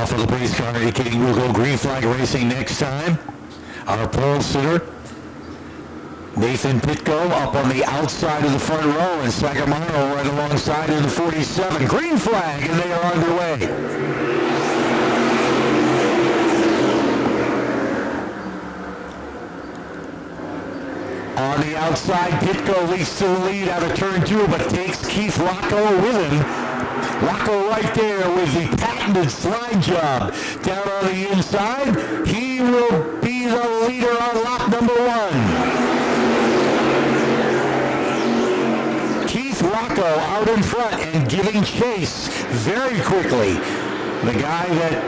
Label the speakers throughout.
Speaker 1: off of the police car indicating we'll go green flag racing next time. Our pole sitter, Nathan Pitko, up on the outside of the front row, and Sacramento right alongside in the 47. Green flag, and they are underway. On the outside, Pitko leads to the lead out of turn 2, but takes Keith Rocco with him. Rocco right there with the patented slide job. Down on the inside, he will be the leader on lap number 1. Keith Rocco out in front and giving chase very quickly. The guy that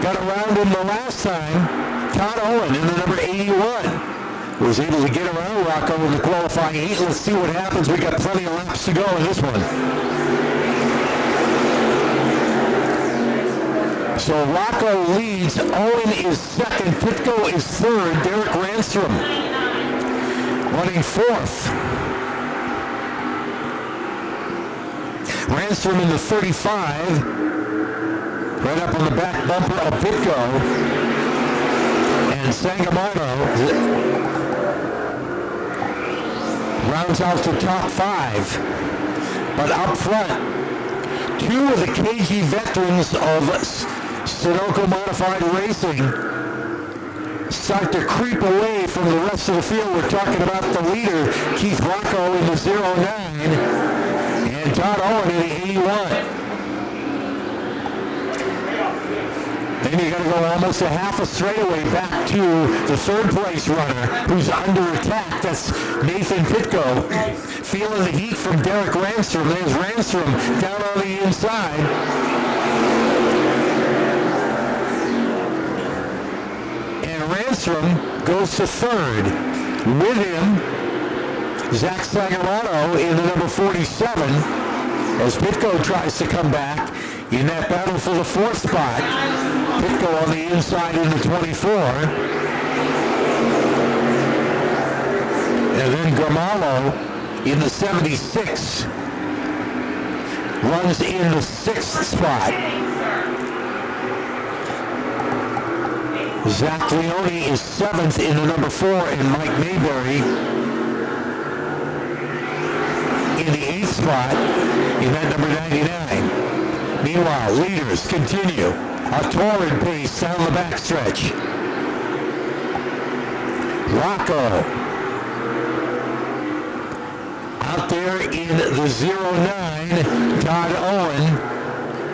Speaker 1: got around him the last time, Todd Owen in the number 81. Was able to get around Rocco in the qualifying heat. Let's see what happens. We got plenty of laps to go in this one. So Rocco leads. Owen is second. Pitko is third. Derek Ranstrom running fourth. Ranstrom in the 35. Right up on the back bumper of Pitko. And Sangamato rounds out the top 5. But up front, 2 of the KG veterans of Sunoco Modified Racing start to creep away from the rest of the field. We're talking about the leader, Keith Rocco in the 09, and Todd Owen in the 81. Then you got to go almost a half a straightaway back to the third place runner who's under attack. That's Nathan Pitko. Feeling the heat from Derek Ranstrom. There's Ranstrom down on the inside. And Ranstrom goes to third. With him, Zach Sangamato in the number 47 as Pitko tries to come back in that battle for the 4th spot. Pitko on the inside in the 24. And then Gramalo in the 76 runs in the 6th spot. Zach Leone is 7th in the number 4, and Mike Mayberry in the 8th spot in that number 99. Meanwhile, leaders continue. A torrid pace down the backstretch. Rocco out there in the 09. Todd Owen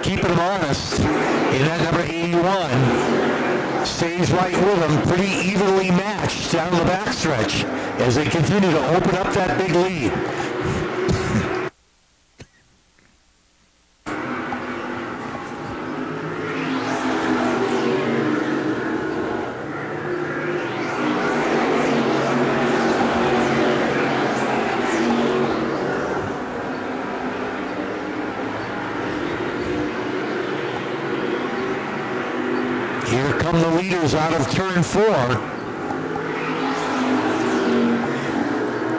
Speaker 1: keeping him honest in that number 81. Stays right with him, pretty evenly matched down the backstretch as they continue to open up that big lead. Here come the leaders out of turn 4.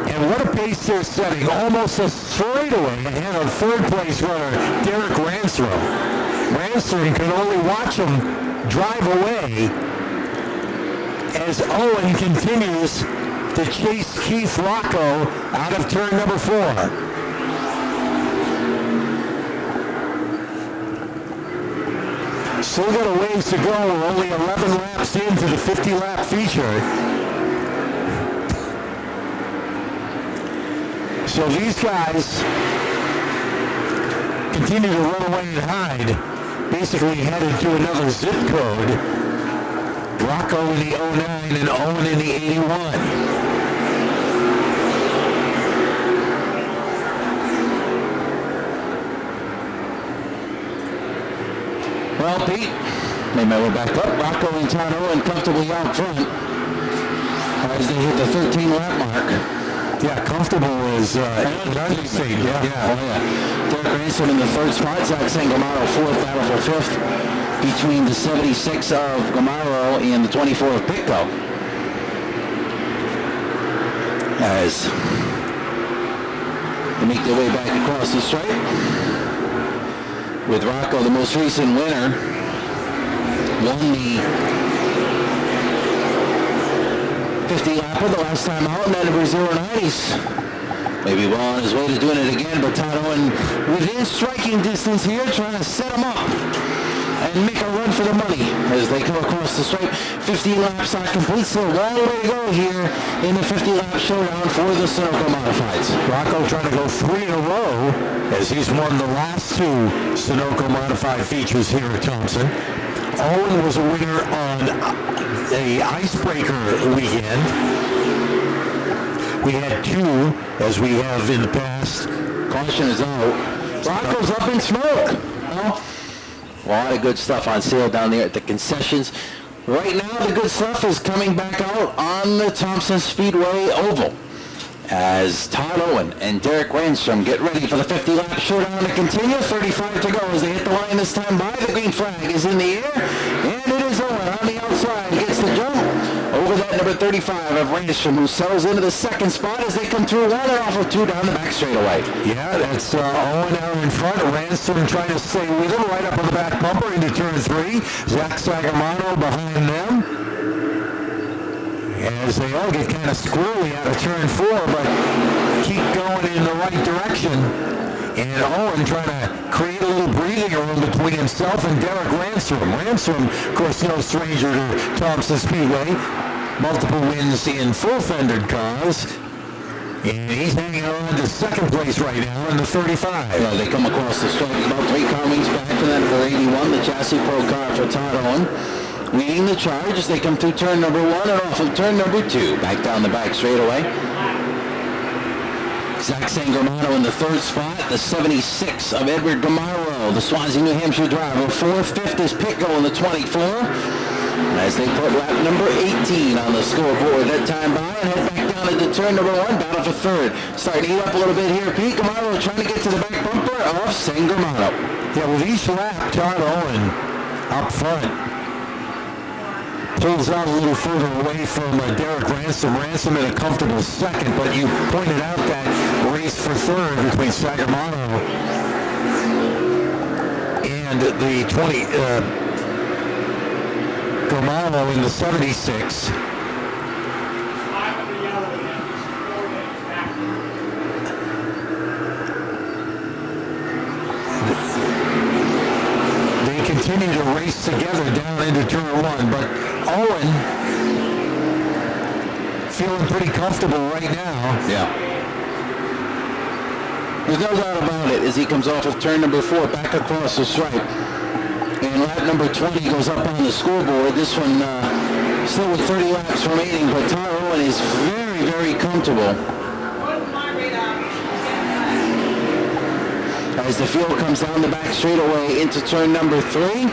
Speaker 1: And what a pace they're setting. Almost a straightaway ahead of third place runner Derek Ranstrom. Ranstrom can only watch him drive away as Owen continues to chase Keith Rocco out of turn number 4. Still got a ways to go. We're only 11 laps into the 50-lap feature. So these guys continue to run away and hide. Basically headed to another zip code. Rocco in the 09 and Owen in the 81. Well, Pete, they might go back up. Rocco and Todd Owen comfortably out front as they hit the 13-lap mark. Yeah, comfortable is understated. Yeah. Oh, yeah. Derek Ransom in the 3rd spot. Zach Sangamato 4th, battle for 5th between the 76 of Gamaro and the 24 of Pitko. As they make their way back across the stripe, with Rocco, the most recent winner, won the 50 lapper the last time out, and that number 09's maybe well on his way to doing it again, but Todd Owen within striking distance here, trying to set him up and make a run for the money as they come across the stripe. 50 laps are complete, so a long way to go here in the 50-lap showdown for the Sunoco Modifieds.
Speaker 2: Rocco trying to go 3 in a row as he's won the last 2 Sunoco Modified features here at Thompson. Owen was a winner on the Icebreaker weekend. We had 2, as we have in the past.
Speaker 1: Caution is out. Rocco's up in smoke. Well, a lot of good stuff on sale down there at the concessions. Right now, the good stuff is coming back out on the Thompson Speedway Oval as Todd Owen and Derek Ransom get ready for the 50-lap showdown to continue. 35 to go as they hit the line this time by. The green flag is in the air, and it is Owen on the outside. Gets the jump over that number 35 of Ransom, who settles into the second spot as they come through 1 and off of 2 down the back straightaway.
Speaker 2: Yeah, that's Owen out in front. Ransom trying to stay with him right up on the back bumper into turn 3. Zach Sagamano behind them, as they all get kind of squirrely out of turn 4, but keep going in the right direction. And Owen trying to create a little breathing room between himself and Derek Ransom. Ransom, of course, no stranger to Thompson Speedway. Multiple wins in full-fendered cars. And he's hanging on to second place right now in the 35.
Speaker 1: Yeah, they come across the stripe about 3 car wings back to that number 81, the Chassis Pro car for Todd Owen. Leading the charge as they come through turn number 1 and off of turn number 2. Back down the back straightaway. Zach Sangermano in the 3rd spot. The 76 of Edward Gamaro, the Swansea, New Hampshire driver. 4th, 5th is Pitco in the 24. As they put lap number 18 on the scoreboard that time by and head back down into turn number 1. Battle for 3rd. Starting to heat up a little bit here. Pete Gamaro trying to get to the back bumper of Sangermano.
Speaker 2: Yeah, with each lap, Todd Owen up front pulls out a little further away from Derek Ransom. Ransom in a comfortable second, but you pointed out that race for 3rd between Sagamano and the 20, Gamano in the 76. They continue to race together down into turn 1, but Owen feeling pretty comfortable right now.
Speaker 1: Yeah. There's no doubt about it as he comes off of turn number 4 back across the stripe. And lap number 20 goes up on the scoreboard. This one still with 30 laps remaining, but Todd Owen is very, very comfortable. As the field comes down the back straightaway into turn number 3.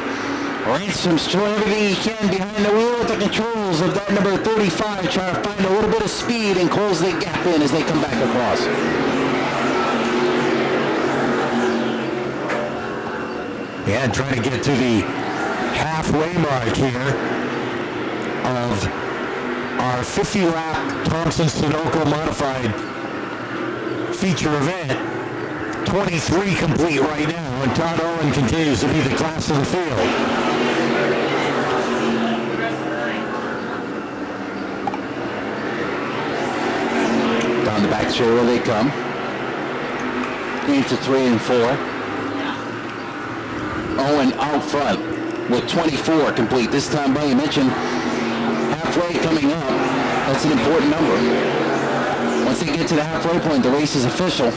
Speaker 1: Ransom's trying everything he can behind the wheel with the controls of that number 35, trying to find a little bit of speed and close the gap in as they come back across.
Speaker 2: Yeah, trying to get to the halfway mark here of our 50-lap Thompson Sunoco Modified feature event. 23 complete right now, and Todd Owen continues to be the class of the field.
Speaker 1: Down the back straightaway they come. Into 3 and 4. Owen out front with 24 complete. This time, by you mentioned halfway coming up. That's an important number. Once they get to the halfway point, the race is official.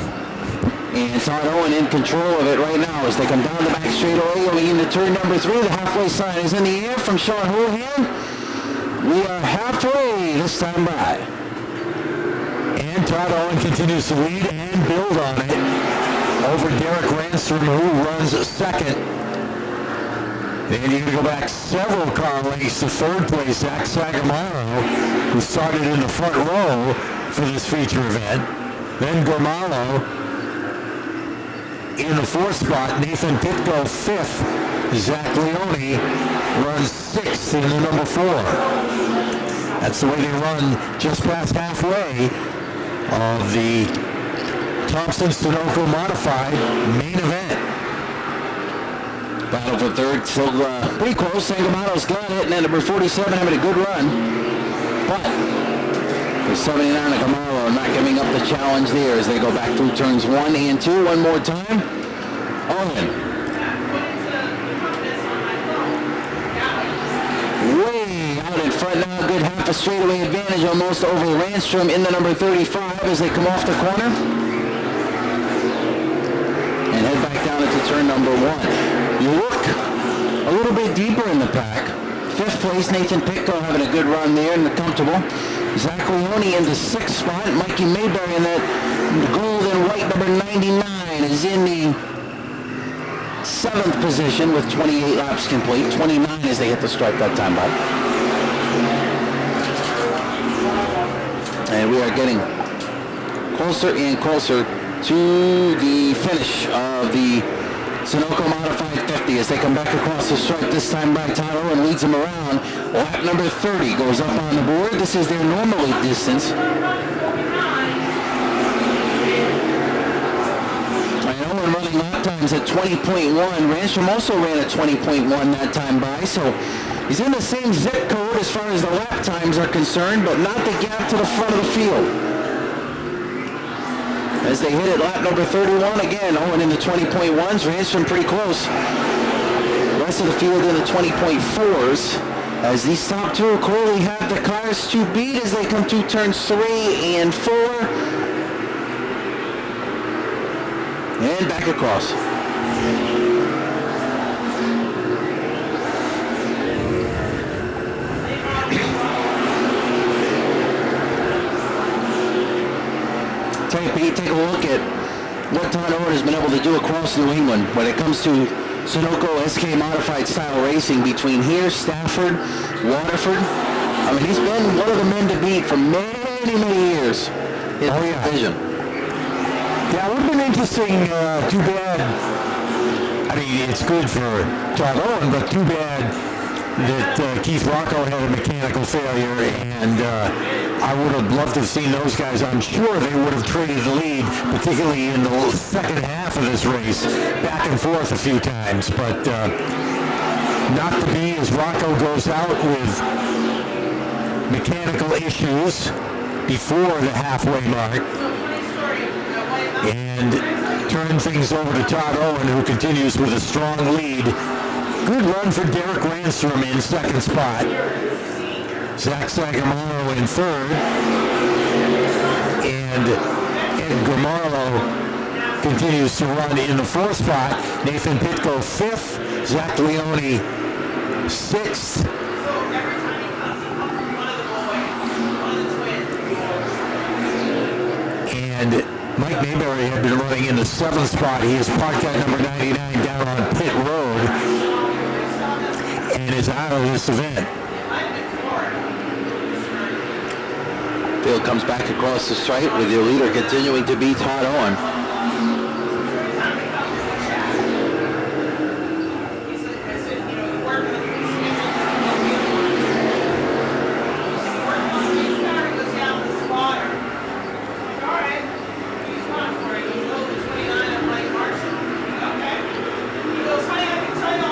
Speaker 1: And Todd Owen in control of it right now as they come down the back straightaway going into turn number 3. The halfway sign is in the air from Sean Houlihan. We are halfway this time by.
Speaker 2: And Todd Owen continues to lead and build on it over Derek Ransom, who runs second. Then you can go back several car lengths to 3rd place, Zach Sagamano, who started in the front row for this feature event. Then Gormalo in the 4th spot, Nathan Pitko 5th. Zach Leone runs 6th in the number 4. That's the way they run just past halfway of the Thompson Sunoco Modified main event.
Speaker 1: Battle for third, still pretty close. Sangamano's got it, and then number 47 having a good run. But the 79 of Camaro not giving up the challenge there as they go back through turns 1 and 2 one more time. Owen. Way out in front now. Good half a straightaway advantage almost over Randstrom in the number 35 as they come off the corner. And head back down into turn number 1. You look a little bit deeper in the pack. 5th place, Nathan Pitko having a good run there and comfortable. Zach Leone in the 6th spot. Mikey Mayberry in that gold and white number 99 is in the 7th position with 28 laps complete. 29 as they hit the stripe that time, Bob. And we are getting closer and closer to the finish of the Sunoco Modified 50 as they come back across the stripe, this time by Todd Owen leads them around. Lap number 30 goes up on the board. This is their normal lead distance. And Owen running lap times at 20.1. Randstrom also ran at 20.1 that time by, so he's in the same zip code as far as the lap times are concerned, but not the gap to the front of the field. As they hit it, lap number 31 again, Owen in the 20.1s, Randstrom pretty close. The rest of the field in the 20.4s. As these top two clearly have the cars to beat as they come to turns 3 and 4. And back across. Take a look at what Todd Owen has been able to do across New England when it comes to Sunoco SK Modified style racing between here, Stafford, Waterford. I mean, he's been one of the men to beat for many, many years in the division.
Speaker 2: Yeah, it would have been interesting, too bad. I mean, it's good for Todd Owen, but too bad that Keith Rocco had a mechanical failure, and I would have loved to have seen those guys. I'm sure they would have traded the lead, particularly in the second half of this race, back and forth a few times, but not to be as Rocco goes out with mechanical issues before the halfway mark and turn things over to Todd Owen, who continues with a strong lead. Good run for Derek Randstrom in 2nd spot. Zach Sagamaro in 3rd. And Ed Grimarlo continues to run in the 4th spot. Nathan Pitko 5th. Zach Leone 6th. And Mike Mayberry had been running in the 7th spot. He is parked at number 99 down on pit road and is out of this event.
Speaker 1: Field comes back across the stripe with your leader continuing to be Todd Owen.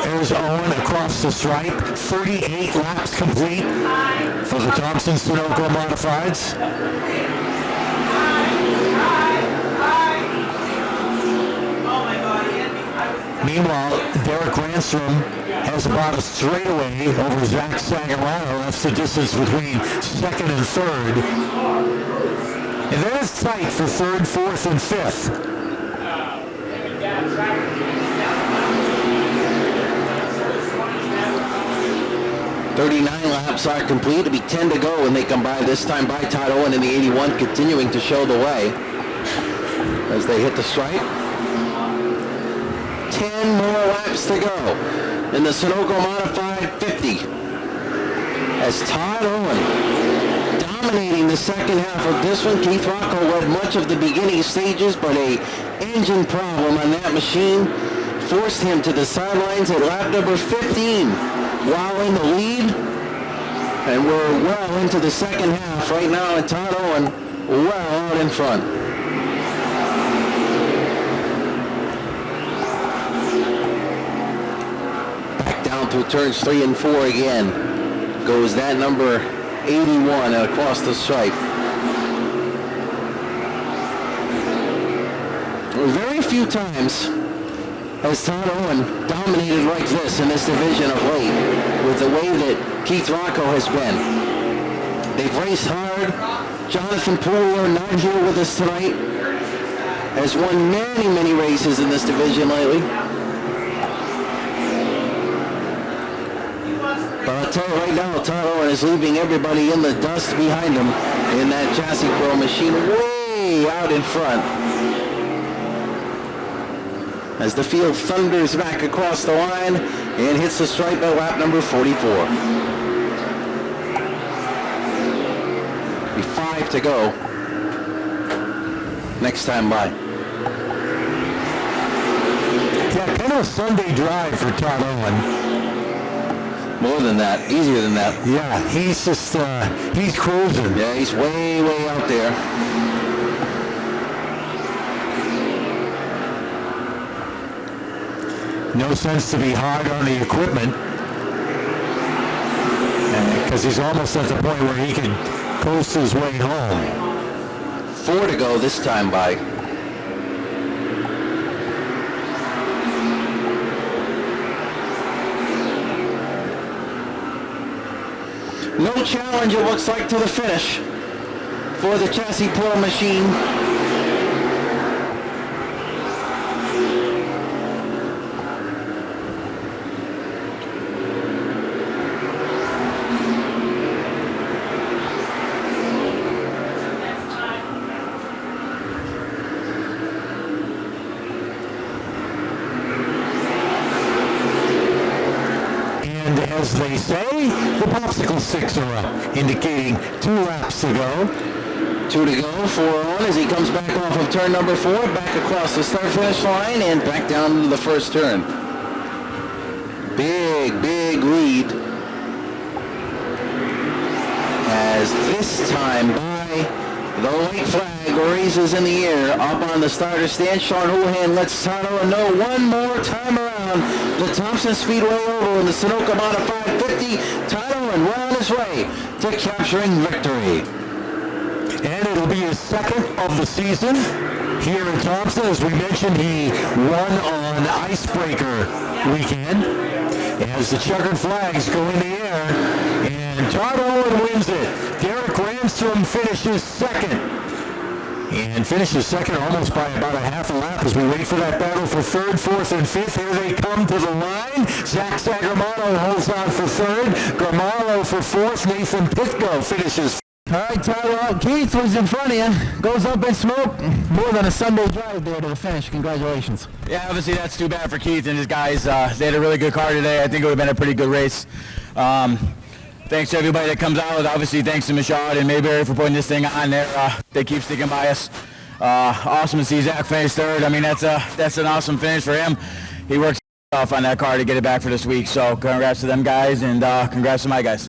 Speaker 2: There's Owen across the stripe. 38 laps complete for the Thompson-07 Modifieds. Meanwhile, Derek Randstrom has about a straightaway over Zach Sagamano. That's the distance between 2nd and 3rd. And then it's tight for 3rd, 4th, and 5th.
Speaker 1: 39 laps are complete. It'll be 10 to go when they come by, this time by Todd Owen in the 81, continuing to show the way as they hit the stripe. 10 more laps to go in the Sunoco Modified 50 as Todd Owen dominating the second half of this one. Keith Rocco led much of the beginning stages, but a engine problem on that machine forced him to the sidelines at lap number 15 while in the lead. And we're well into the second half right now, and Todd Owen well out in front. down through turns 3 and 4 again. Goes that number 81 and across the stripe. Very few times has Todd Owen dominated like this in this division of late with the way that Keith Rocco has been. They've raced hard. Jonathan Poole, not here with us tonight, has won many, many races in this division lately. But I'll tell you right now, Todd Owen is leaving everybody in the dust behind him in that Chassis Pro machine way out in front. As the field thunders back across the line and hits the stripe at lap number 44. 5 to go. Next time by.
Speaker 2: Yeah, kind of a Sunday drive for Todd Owen.
Speaker 1: More than that, easier than that.
Speaker 2: Yeah, he's just, he's cruising.
Speaker 1: Yeah, he's way, way out there.
Speaker 2: No sense to be hard on the equipment. Because he's almost at the point where he can coast his way home.
Speaker 1: 4 to go this time by. No challenge, it looks like, to the finish for the Chassis Pro machine.
Speaker 2: As they say, the popsicle sticks are up, indicating 2 laps to go.
Speaker 1: 2 to go for Owen as he comes back off of turn number 4, back across the start-finish line and back down to the first turn. Big, big lead. As this time by, the white flag raises in the air up on the starter stand. Sean Houlihan lets Todd Owen know one more time around the Thompson Speedway Oval in the Sunoco Mata 550. Todd Owen well on his way to capturing victory.
Speaker 2: And it'll be his second of the season here in Thompson. As we mentioned, he won on Icebreaker weekend as the checkered flags go in the air. And Todd Owen wins it. Derek Ranstrom finishes second. And finishes second almost by about a half a lap as we wait for that battle for third, fourth, and fifth. Here they come to the line. Zach Sagarmano holds on for third. Garmalo for fourth. Nathan Pitko finishes.
Speaker 1: All right, Tyler, Keith was in front of you. Goes up in smoke. More than a Sunday drive there to the finish. Congratulations.
Speaker 3: Yeah, obviously that's too bad for Keith and his guys. They had a really good car today. I think it would have been a pretty good race. Thanks to everybody that comes out. Obviously, thanks to Michaud and Mayberry for putting this thing on there. They keep sticking by us. Awesome to see Zach finish third. I mean, that's an awesome finish for him. He works off on that car to get it back for this week. So congrats to them guys and congrats to my guys.